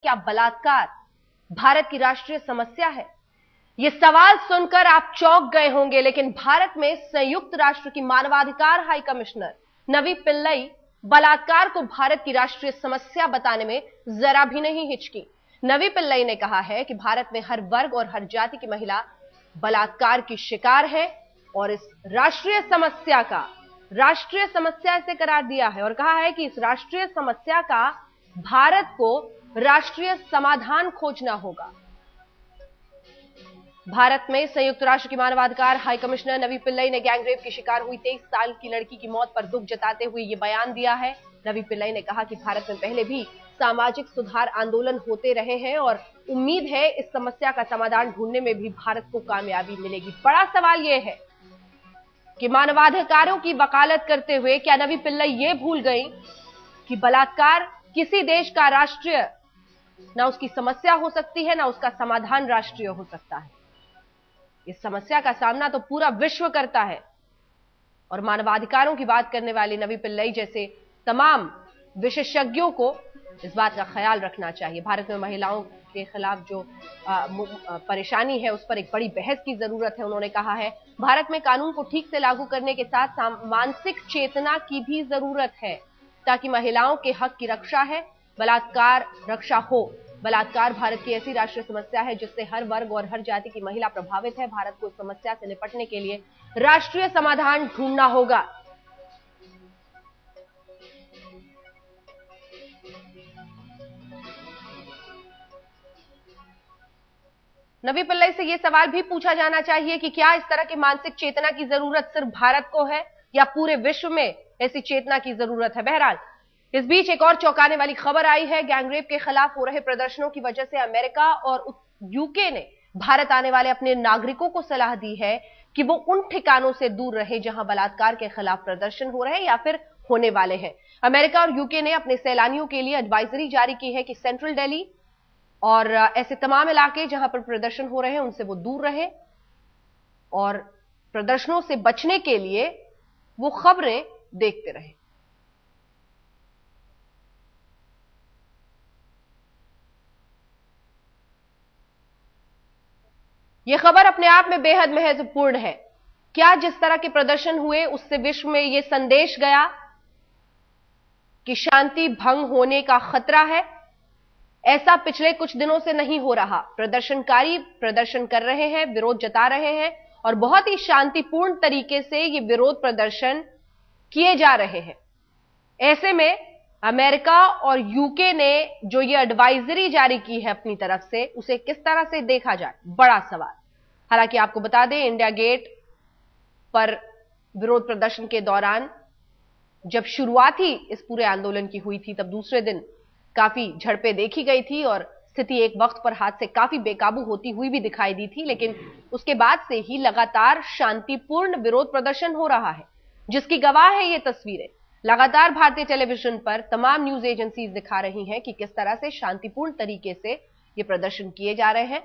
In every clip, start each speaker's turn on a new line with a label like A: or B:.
A: क्या बलात्कार भारत की राष्ट्रीय समस्या है? यह सवाल सुनकर आप चौंक गए होंगे, लेकिन भारत में संयुक्त राष्ट्र की मानवाधिकार हाई कमिश्नर नवी पिल्लई बलात्कार को भारत की राष्ट्रीय समस्या बताने में जरा भी नहीं हिचकी। नवी पिल्लई ने कहा है कि भारत में हर वर्ग और हर जाति की महिला बलात्कार की शिकार है और इस राष्ट्रीय समस्या इसे करार दिया है और कहा है कि इस राष्ट्रीय समस्या का भारत को राष्ट्रीय समाधान खोजना होगा। भारत में संयुक्त राष्ट्र की मानवाधिकार हाई कमिश्नर नवी पिल्लई ने गैंगरेप की शिकार हुई 23 साल की लड़की की मौत पर दुख जताते हुए यह बयान दिया है। नवी पिल्लई ने कहा कि भारत में पहले भी सामाजिक सुधार आंदोलन होते रहे हैं और उम्मीद है इस समस्या का समाधान ढूंढने में भी भारत को कामयाबी मिलेगी। बड़ा सवाल यह है कि मानवाधिकारों की वकालत करते हुए क्या नवी पिल्लई यह भूल गई कि बलात्कार किसी देश का राष्ट्रीय ना उसकी समस्या हो सकती है, ना उसका समाधान राष्ट्रीय हो सकता है। इस समस्या का सामना तो पूरा विश्व करता है और मानवाधिकारों की बात करने वाली नवी पिल्लई जैसे तमाम विशेषज्ञों को इस बात का ख्याल रखना चाहिए। भारत में महिलाओं के खिलाफ जो परेशानी है उस पर एक बड़ी बहस की जरूरत है। उन्होंने कहा है भारत में कानून को ठीक से लागू करने के साथ मानसिक चेतना की भी जरूरत है ताकि महिलाओं के हक की रक्षा है, बलात्कार रक्षा हो। बलात्कार भारत की ऐसी राष्ट्रीय समस्या है जिससे हर वर्ग और हर जाति की महिला प्रभावित है। भारत को इस समस्या से निपटने के लिए राष्ट्रीय समाधान ढूंढना होगा। नवी पिल्लई से यह सवाल भी पूछा जाना चाहिए कि क्या इस तरह की मानसिक चेतना की जरूरत सिर्फ भारत को है या पूरे विश्व में ऐसी चेतना की जरूरत है। बहरहाल इस बीच एक और चौंकाने वाली खबर आई है। गैंगरेप के खिलाफ हो रहे प्रदर्शनों की वजह से अमेरिका और यूके ने भारत आने वाले अपने नागरिकों को सलाह दी है कि वो उन ठिकानों से दूर रहे जहां बलात्कार के खिलाफ प्रदर्शन हो रहे हैं या फिर होने वाले हैं। अमेरिका और यूके ने अपने सैलानियों के लिए एडवाइजरी जारी की है कि सेंट्रल दिल्ली और ऐसे तमाम इलाके जहां पर प्रदर्शन हो रहे हैं उनसे वो दूर रहे और प्रदर्शनों से बचने के लिए वो खबरें देखते रहे। यह खबर अपने आप में बेहद महत्वपूर्ण है। क्या जिस तरह के प्रदर्शन हुए उससे विश्व में यह संदेश गया कि शांति भंग होने का खतरा है? ऐसा पिछले कुछ दिनों से नहीं हो रहा। प्रदर्शनकारी प्रदर्शन कर रहे हैं, विरोध जता रहे हैं और बहुत ही शांतिपूर्ण तरीके से ये विरोध प्रदर्शन किए जा रहे हैं। ऐसे में अमेरिका और यूके ने जो ये एडवाइजरी जारी की है अपनी तरफ से, उसे किस तरह से देखा जाए, बड़ा सवाल। हालांकि आपको बता दें, इंडिया गेट पर विरोध प्रदर्शन के दौरान जब शुरुआत ही इस पूरे आंदोलन की हुई थी, तब दूसरे दिन काफी झड़पें देखी गई थी और स्थिति एक वक्त पर हाथ से काफी बेकाबू होती हुई भी दिखाई दी थी। लेकिन उसके बाद से ही लगातार शांतिपूर्ण विरोध प्रदर्शन हो रहा है, जिसकी गवाह है ये तस्वीरें। लगातार भारतीय टेलीविजन पर तमाम न्यूज एजेंसीज दिखा रही हैं कि किस तरह से शांतिपूर्ण तरीके से ये प्रदर्शन किए जा रहे हैं।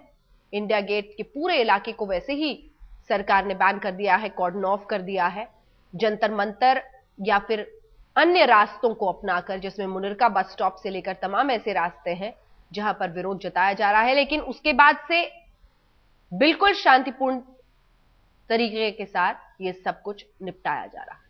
A: इंडिया गेट के पूरे इलाके को वैसे ही सरकार ने बैन कर दिया है, कॉर्डन ऑफ कर दिया है। जंतर मंतर या फिर अन्य रास्तों को अपनाकर, जिसमें मुनिरका बस स्टॉप से लेकर तमाम ऐसे रास्ते हैं जहां पर विरोध जताया जा रहा है, लेकिन उसके बाद से बिल्कुल शांतिपूर्ण तरीके के साथ यह सब कुछ निपटाया जा रहा है।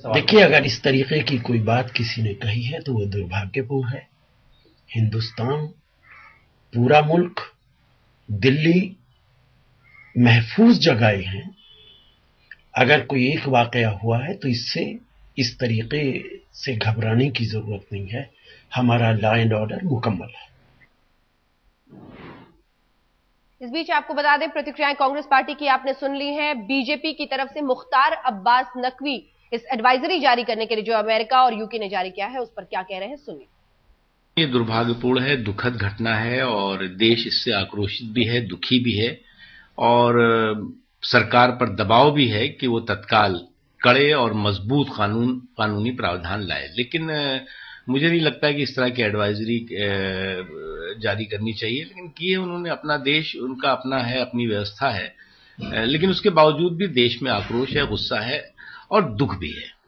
B: देखिए, अगर इस तरीके की कोई बात किसी ने कही है तो वो दुर्भाग्यपूर्ण है। हिंदुस्तान, पूरा मुल्क, दिल्ली महफूज जगहें हैं। अगर कोई एक वाकया हुआ है तो इससे इस तरीके से घबराने की जरूरत नहीं है। हमारा लॉ एंड ऑर्डर मुकम्मल है।
A: इस बीच आपको बता दें, प्रतिक्रियाएं कांग्रेस पार्टी की आपने सुन ली हैं। बीजेपी की तरफ से मुख्तार अब्बास नकवी इस एडवाइजरी जारी करने के लिए जो अमेरिका और यूके ने जारी किया है, उस पर क्या कह रहे हैं, सुनिए।
C: ये दुर्भाग्यपूर्ण है, दुखद घटना है और देश इससे आक्रोशित भी है, दुखी भी है और सरकार पर दबाव भी है कि वो तत्काल कड़े और मजबूत कानूनी प्रावधान लाए। लेकिन मुझे नहीं लगता है कि इस तरह की एडवाइजरी जारी करनी चाहिए, लेकिन किए उन्होंने। अपना देश उनका अपना है, अपनी व्यवस्था है, लेकिन उसके बावजूद भी देश में आक्रोश है, गुस्सा है और दुख भी है।